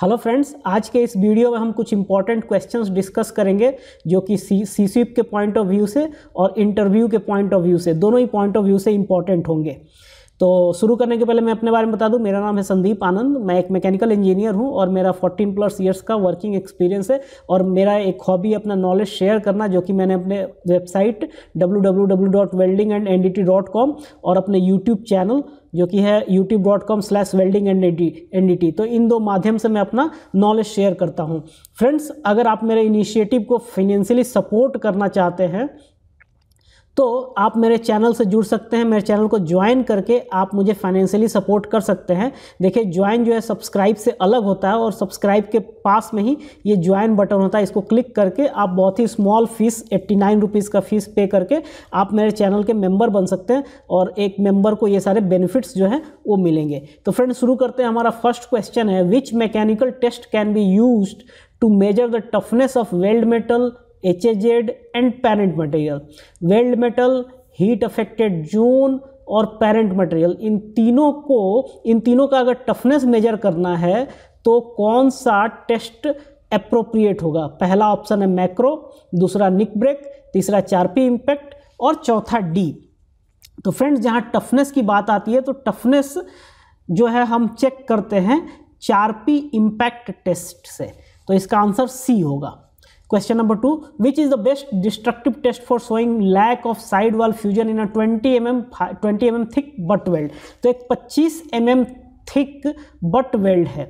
Hello friends, आज के इस वीडियो में हम कुछ इंपॉर्टेंट क्वेश्चंस डिस्कस करेंगे जो कि सीसीप के पॉइंट ऑफ व्यू से और इंटरव्यू के पॉइंट ऑफ व्यू से, दोनों ही पॉइंट ऑफ व्यू से इंपॉर्टेंट होंगे। तो शुरू करने के पहले मैं अपने बारे में बता दूं, मेरा नाम है संदीप आनंद, मैं एक मैकेनिकल इंजीनियर हूं और मेरा 14+ ईयर्स का वर्किंग एक्सपीरियंस है। और मेरा एक हॉबी अपना नॉलेज शेयर करना, जो कि मैंने अपने वेबसाइट www.weldingandt.com और अपने यूट्यूब चैनल जो कि है youtube.com/weldingandt, तो इन दो माध्यम से मैं अपना नॉलेज शेयर करता हूं। फ्रेंड्स, अगर आप मेरे इनिशिएटिव को फाइनेंशियली सपोर्ट करना चाहते हैं तो आप मेरे चैनल से जुड़ सकते हैं। मेरे चैनल को ज्वाइन करके आप मुझे फाइनेंशियली सपोर्ट कर सकते हैं। देखिए, ज्वाइन जो है सब्सक्राइब से अलग होता है और सब्सक्राइब के पास में ही ये ज्वाइन बटन होता है। इसको क्लिक करके आप बहुत ही स्मॉल फीस 89 रुपीज़ का फीस पे करके आप मेरे चैनल के मेंबर बन सकते हैं और एक मेंबर को ये सारे बेनिफिट्स जो हैं वो मिलेंगे। तो फ्रेंड्स, शुरू करते हैं। हमारा फर्स्ट क्वेश्चन है, which mechanical test can be used to measure the toughness of weld metal, HAZ and parent material. Weld metal, heat affected zone और पेरेंट मटेरियल, इन तीनों का अगर टफनेस मेजर करना है तो कौन सा टेस्ट अप्रोप्रिएट होगा? पहला ऑप्शन है मैक्रो, दूसरा निक ब्रेक, तीसरा 4P इम्पैक्ट और चौथा D। तो फ्रेंड्स, जहाँ टफनेस की बात आती है तो टफनेस जो है हम चेक करते हैं 4P इम्पैक्ट टेस्ट से, तो इसका आंसर C होगा। Question number 2, which is the best destructive test for showing lack of sidewall fusion in a 20 mm thick butt weld? तो एक 25 mm thick butt weld है।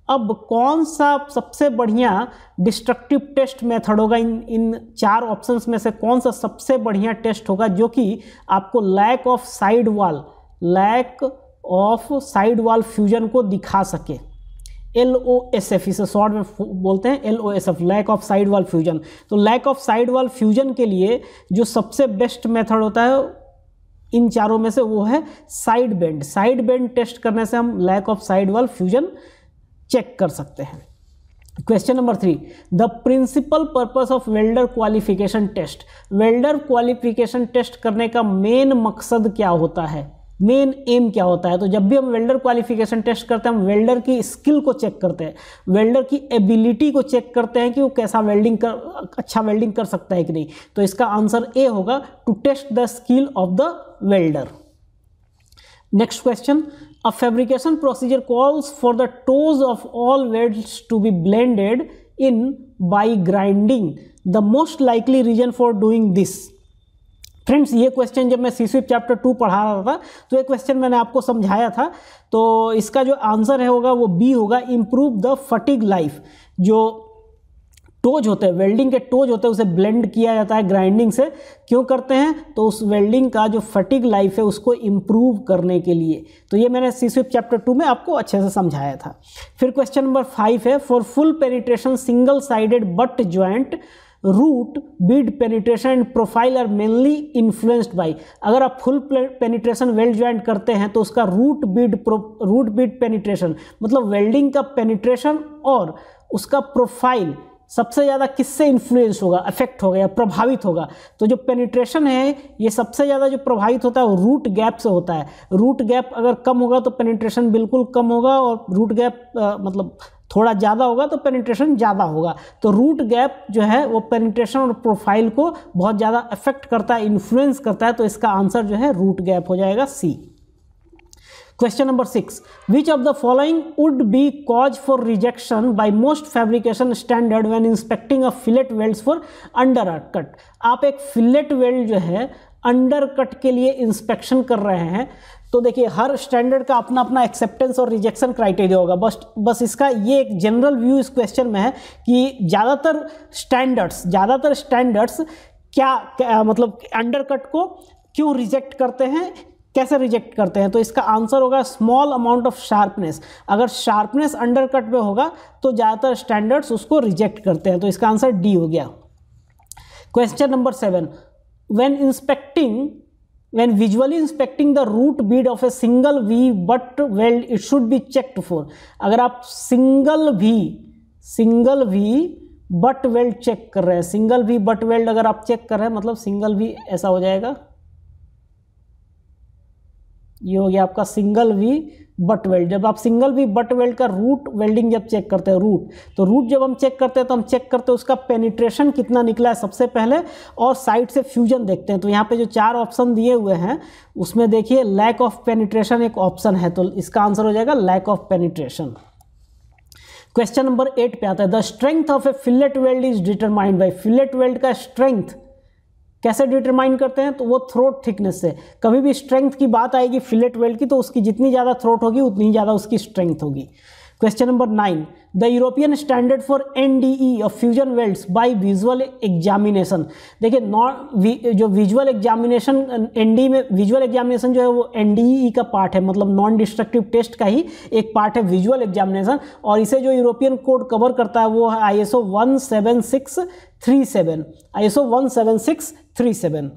अब कौन सा सबसे बढ़िया डिस्ट्रक्टिव टेस्ट मेथड होगा? इन चार ऑप्शंस में से कौन सा सबसे बढ़िया टेस्ट होगा जो कि आपको lack of side wall fusion को दिखा सके? LOSF, इसे शॉर्ट में बोलते हैं LOSF, lack of side wall fusion. तो lack of side wall fusion के लिए जो सबसे बेस्ट मेथड होता है इन चारों में से वो है side bend. Side bend test करने से हम lack of side wall fusion check कर सकते हैं। Question number 3, the principal purpose of welder qualification test. Welder qualification test करने का मेन मकसद क्या होता है, मेन एम क्या होता है? तो जब भी हम वेल्डर क्वालिफिकेशन टेस्ट करते हैं, हम वेल्डर की स्किल को चेक करते हैं, वेल्डर की एबिलिटी को चेक करते हैं कि वो कैसा अच्छा वेल्डिंग कर सकता है कि नहीं। तो इसका आंसर ए होगा, to test the skill of the welder. Next question, a fabrication procedure calls for the toes of all welds to be blended in by grinding. The most likely reason for doing this. Friends, ये question जब मैं सीसीप chapter 2 पढ़ा रहा था तो ये question मैंने आपको समझाया था। तो इसका जो आंसर है होगा वो बी होगा, इम्प्रूव द फटीग लाइफ। जो टोज होते हैं, वेल्डिंग के टोज होते हैं, उसे ब्लेंड किया जाता है ग्राइंडिंग से। क्यों करते हैं? तो उस वेल्डिंग का जो फटीग लाइफ है उसको इम्प्रूव करने के लिए। तो ये मैंने सीसीप चैप्टर 2 में आपको अच्छे से समझाया था। फिर क्वेश्चन नंबर 5 है, for full penetration single sided butt joint root bead penetration and profile are mainly influenced by. अगर आप फुल पेनिट्रेशन वेल्ड ज्वाइंट करते हैं तो उसका रूट बीड पेनिट्रेशन मतलब वेल्डिंग का पेनिट्रेशन और उसका प्रोफाइल सबसे ज़्यादा किससे इन्फ्लुएंस होगा, अफेक्ट होगा या प्रभावित होगा? तो जो पेनिट्रेशन है ये सबसे ज़्यादा जो प्रभावित होता है वो रूट गैप से होता है। रूट गैप अगर कम होगा तो पेनिट्रेशन बिल्कुल कम होगा, और रूट गैप मतलब थोड़ा ज़्यादा होगा तो पेनिट्रेशन ज़्यादा होगा। तो रूट गैप जो है वो पेनिट्रेशन और प्रोफाइल को बहुत ज़्यादा अफेक्ट करता है, इन्फ्लुएंस करता है। तो इसका आंसर जो है रूट गैप हो जाएगा C। Question number 6, which of the following would be cause for rejection by most fabrication standard when inspecting a fillet welds for undercut. आप एक फिलेट वेल्ड जो है अंडर कट के लिए इंस्पेक्शन कर रहे हैं, तो देखिए हर स्टैंडर्ड का अपना अपना एक्सेप्टेंस और रिजेक्शन क्राइटेरिया होगा। बस इसका ये एक जनरल व्यू इस क्वेश्चन में है कि ज़्यादातर स्टैंडर्ड्स क्या मतलब अंडरकट को क्यों रिजेक्ट करते हैं, कैसे रिजेक्ट करते हैं? तो इसका आंसर होगा स्मॉल अमाउंट ऑफ शार्पनेस। अगर शार्पनेस अंडरकट में होगा तो ज़्यादातर स्टैंडर्ड्स उसको रिजेक्ट करते हैं। तो इसका आंसर D हो गया। Question number 7, when visually inspecting the root bead of a single V butt weld, it should be checked for। अगर आप single V butt weld check कर रहे हैं, सिंगल V बट वेल्ड अगर आप चेक कर रहे हैं मतलब सिंगल V ऐसा हो जाएगा, ये हो गया आपका सिंगल वी बट वेल्ड। जब आप सिंगल वी बट वेल्ड का रूट वेल्डिंग जब चेक करते हैं तो रूट जब हम चेक करते हैं तो हम चेक करते हैं उसका पेनिट्रेशन कितना निकला है सबसे पहले, और साइड से फ्यूजन देखते हैं। तो यहाँ पे जो 4 ऑप्शन दिए हुए हैं उसमें देखिए लैक ऑफ पेनिट्रेशन एक ऑप्शन है, तो इसका आंसर हो जाएगा lack of penetration. Question number 8 पे आता है the strength of a fillet weld is determined by. Fillet weld का स्ट्रेंथ कैसे डिटरमाइन करते हैं, तो वो थ्रोट थिकनेस से। कभी भी स्ट्रेंथ की बात आएगी फिलेट वेल्ड की तो उसकी जितनी ज़्यादा थ्रोट होगी उतनी ही ज़्यादा उसकी स्ट्रेंथ होगी। Question number 9 the European standard for NDE of fusion welds by visual examination. देखिए जो विजुअल एग्जामिनेशन NDE में, विजुअल एग्जामिनेशन जो है वो NDE का पार्ट है, मतलब नॉन डिस्ट्रक्टिव टेस्ट का ही एक पार्ट है विजुअल एग्जामिनेशन, और इसे जो यूरोपियन कोड कवर करता है वो है ISO 17637। ISO 17637।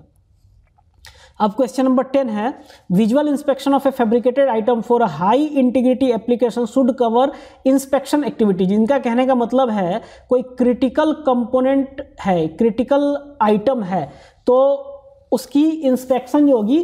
अब क्वेश्चन नंबर 10 है visual inspection of A fabricated item for a high integrity application should cover inspection activity. जिनका कहने का मतलब है कोई क्रिटिकल कंपोनेंट है, क्रिटिकल आइटम है, तो उसकी इंस्पेक्शन जो होगी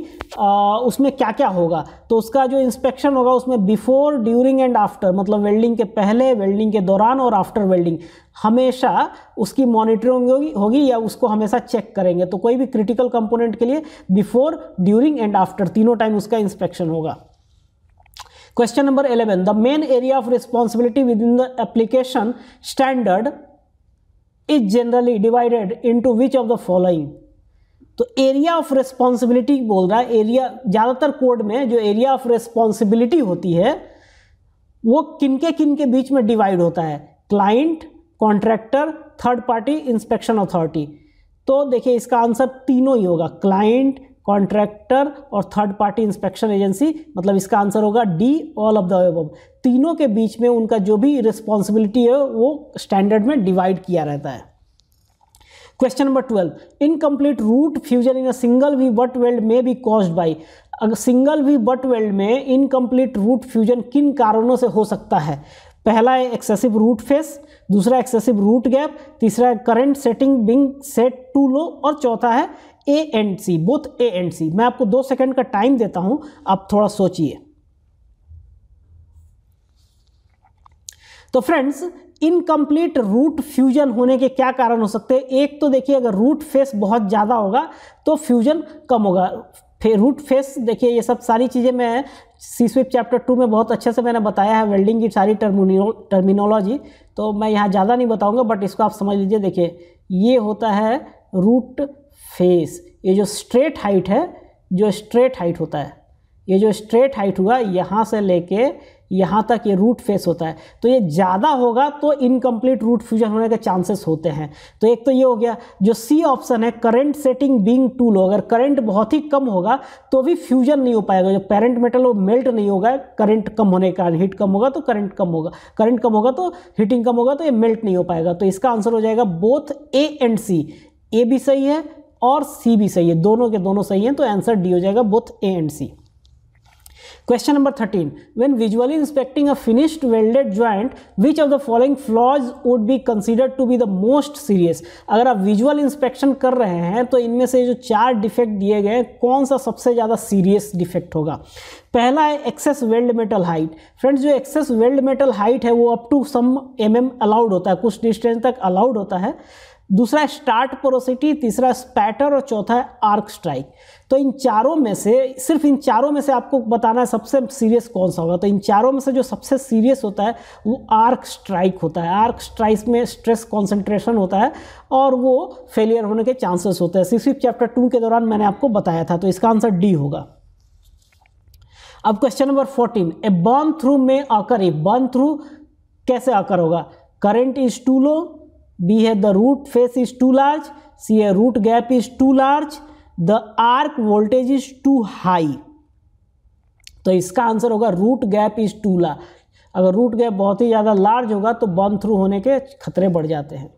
उसमें क्या क्या होगा, तो उसका जो इंस्पेक्शन होगा उसमें बिफोर, ड्यूरिंग एंड आफ्टर, मतलब वेल्डिंग के पहले, वेल्डिंग के दौरान और आफ्टर वेल्डिंग हमेशा उसकी मॉनिटरिंग होगी या उसको हमेशा चेक करेंगे। तो कोई भी क्रिटिकल कंपोनेंट के लिए बिफोर, ड्यूरिंग एंड आफ्टर तीनों टाइम उसका इंस्पेक्शन होगा। Question number 11 the main area of responsibility with in the application standard is generally divided into which of the following. तो एरिया ऑफ रिस्पॉन्सिबिलिटी बोल रहा है, area ज़्यादातर कोड में जो एरिया ऑफ रिस्पॉन्सिबिलिटी होती है वो किनके बीच में डिवाइड होता है, client, contractor, third party, inspection authority. तो देखिए इसका आंसर तीनों ही होगा, क्लाइंट, कॉन्ट्रैक्टर और थर्ड पार्टी इंस्पेक्शन एजेंसी, मतलब इसका आंसर होगा D, all of the above. तीनों के बीच में उनका जो भी रिस्पॉन्सिबिलिटी है वो स्टैंडर्ड में डिवाइड किया रहता है। Question number 12 incomplete root fusion in a single V butt weld में बी कॉज्ड बाय। अगर सिंगल वी बट वेल्ड में इनकम्प्लीट रूट फ्यूजन किन कारणों से हो सकता है? पहला है एक्सेसिव रूट फेस, दूसरा एक्सेसिव रूट गैप, तीसरा है current setting being set too low, और चौथा है A and C, both A and C. मैं आपको 2 सेकंड का टाइम देता हूं, आप थोड़ा सोचिए। तो फ्रेंड्स इनकम्प्लीट रूट फ्यूजन होने के क्या कारण हो सकते हैं? एक तो देखिए अगर रूट फेस बहुत ज़्यादा होगा तो फ्यूजन कम होगा। फिर रूट फेस देखिए ये सब सारी चीज़ें मैं C-SWIP चैप्टर 2 में बहुत अच्छे से मैंने बताया है, वेल्डिंग की सारी टर्मिनोलॉजी, तो मैं यहाँ ज़्यादा नहीं बताऊँगा, बट इसको आप समझ लीजिए। देखिए ये होता है रूट फेस, ये जो स्ट्रेट हाइट है, जो स्ट्रेट हाइट होता है, ये जो स्ट्रेट हाइट हुआ यहाँ से लेके यहाँ तक ये रूट फेस होता है। तो ये ज़्यादा होगा तो इनकम्प्लीट रूट फ्यूजन होने के चांसेस होते हैं। तो एक तो ये हो गया। जो सी ऑप्शन है current setting being to low, अगर करंट बहुत ही कम होगा तो भी फ्यूजन नहीं हो पाएगा, जो पेरेंट मेटल वो मेल्ट नहीं होगा, करंट कम होने के कारण। हीट कम होगा तो करंट कम होगा, करंट कम होगा तो हीटिंग कम होगा, तो ये मेल्ट नहीं हो पाएगा। तो इसका आंसर हो जाएगा बोथ ए एंड सी। ए भी सही है और सी भी सही है, दोनों के दोनों सही हैं, तो आंसर डी हो जाएगा both A and C. Question number 13 when visually inspecting a finished welded joint which of the following flaws would be considered to be the most serious। अगर आप विजुअल इंस्पेक्शन कर रहे हैं तो इनमें से जो 4 डिफेक्ट दिए गए कौन सा सबसे ज़्यादा सीरियस डिफेक्ट होगा? पहला है excess weld metal height. Friends जो एक्सेस वेल्ड मेटल हाइट है वो up to some mm allowed होता है, कुछ डिस्टेंस तक अलाउड होता है। दूसरा है स्टार्ट पोरोसिटी, तीसरा स्पैटर और चौथा है आर्क स्ट्राइक। तो इन चारों में से, सिर्फ इन चारों में से आपको बताना है सबसे सीरियस कौन सा होगा। तो इन चारों में से जो सबसे सीरियस होता है वो आर्क स्ट्राइक होता है। आर्क स्ट्राइक में स्ट्रेस कॉन्सेंट्रेशन होता है और वो फेलियर होने के चांसेस होते हैं। C-SWIP चैप्टर 2 के दौरान मैंने आपको बताया था, तो इसका आंसर डी होगा। अब question number 14 A burn through में आकर, ए बर्न थ्रू कैसे आकर होगा? Current is too low, B है the root face is too large, C है root gap is too large, the arc voltage is too high. तो इसका answer होगा root gap is too large. अगर root gap बहुत ही ज़्यादा large होगा तो बर्न थ्रू होने के खतरे बढ़ जाते हैं।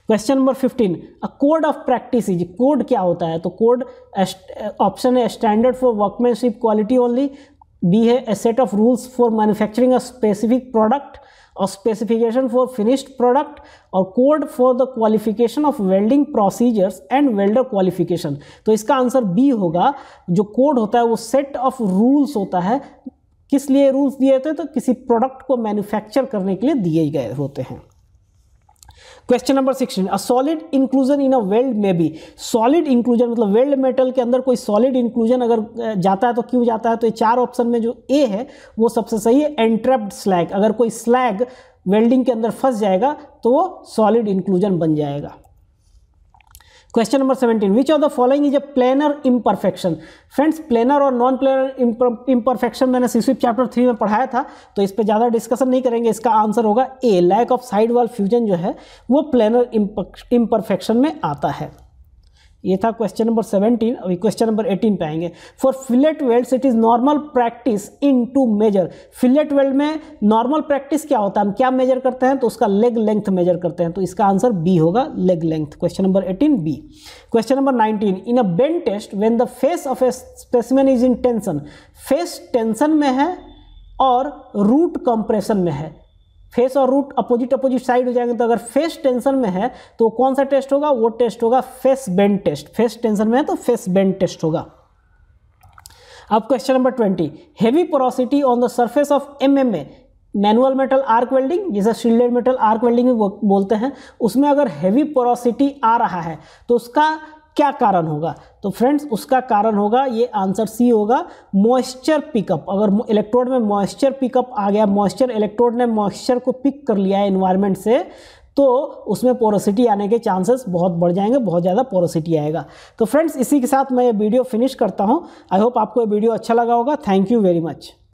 Question number 15 a code of practice is, code क्या होता है? तो कोड ऑप्शन है standard for workmanship quality only, B है a set of rules for manufacturing a specific product, और स्पेसिफिकेशन फॉर फिनिश्ड प्रोडक्ट और code for the qualification of welding procedures and welder qualification. तो इसका answer B होगा। जो code होता है वो सेट ऑफ रूल्स होता है। किस लिए रूल्स दिए होते हैं? तो किसी प्रोडक्ट को मैन्युफैक्चर करने के लिए दिए गए होते हैं। Question number 16, a solid inclusion in a weld में बी। सॉलिड इंक्लूजन मतलब वेल्ड मेटल के अंदर कोई सॉलिड इंक्लूजन अगर जाता है तो क्यों जाता है? तो ये 4 ऑप्शन में जो ए है वो सबसे सही है, एंट्रैप्ड स्लैग। अगर कोई स्लैग वेल्डिंग के अंदर फंस जाएगा तो वो सॉलिड इंक्लूजन बन जाएगा। Question number 17, which of the following is a planar imperfection. Friends, planar और नॉन प्लेनर इम्परफेक्शन मैंने सिस्विप चैप्टर 3 में पढ़ाया था, तो इस पे ज़्यादा डिस्कशन नहीं करेंगे। इसका आंसर होगा A, lack of side wall fusion जो है वो प्लेनर इम्परफेक्शन में आता है। ये था क्वेश्चन नंबर 17। अभी क्वेश्चन नंबर 18 पे आएंगे। For fillet welds it is normal practice in to measure. Fillet weld में नॉर्मल प्रैक्टिस क्या होता है? हम क्या मेजर करते हैं? तो उसका लेग लेंथ मेजर करते हैं। तो इसका आंसर बी होगा, leg length. Question number 18 B. Question number 19, in a bend test when the face of a specimen is in tension. Face tension में है और रूट कंप्रेशन में है। फेस और रूट अपोजिट साइड हो जाएंगे। तो अगर फेस टेंशन में है तो कौन सा टेस्ट होगा? वो टेस्ट होगा face bend test. Face tension में है तो फेस बेंड टेस्ट होगा। अब question number 20, heavy porosity on the surface of MMA, manual metal arc welding, जिसे शील्डेड मेटल आर्क वेल्डिंग भी बोलते हैं, उसमें अगर हेवी पोरोसिटी आ रहा है तो उसका क्या कारण होगा? तो फ्रेंड्स, उसका कारण होगा, ये आंसर सी होगा, मॉइस्चर पिकअप। अगर इलेक्ट्रोड में मॉइस्चर पिकअप आ गया, मॉइस्चर, इलेक्ट्रोड ने मॉइस्चर को पिक कर लिया है एनवायरनमेंट से, तो उसमें पोरोसिटी आने के चांसेस बहुत बढ़ जाएंगे, बहुत ज़्यादा पोरोसिटी आएगा। तो फ्रेंड्स, इसी के साथ मैं ये वीडियो फिनिश करता हूँ। आई होप आपको ये वीडियो अच्छा लगा होगा। Thank you very much.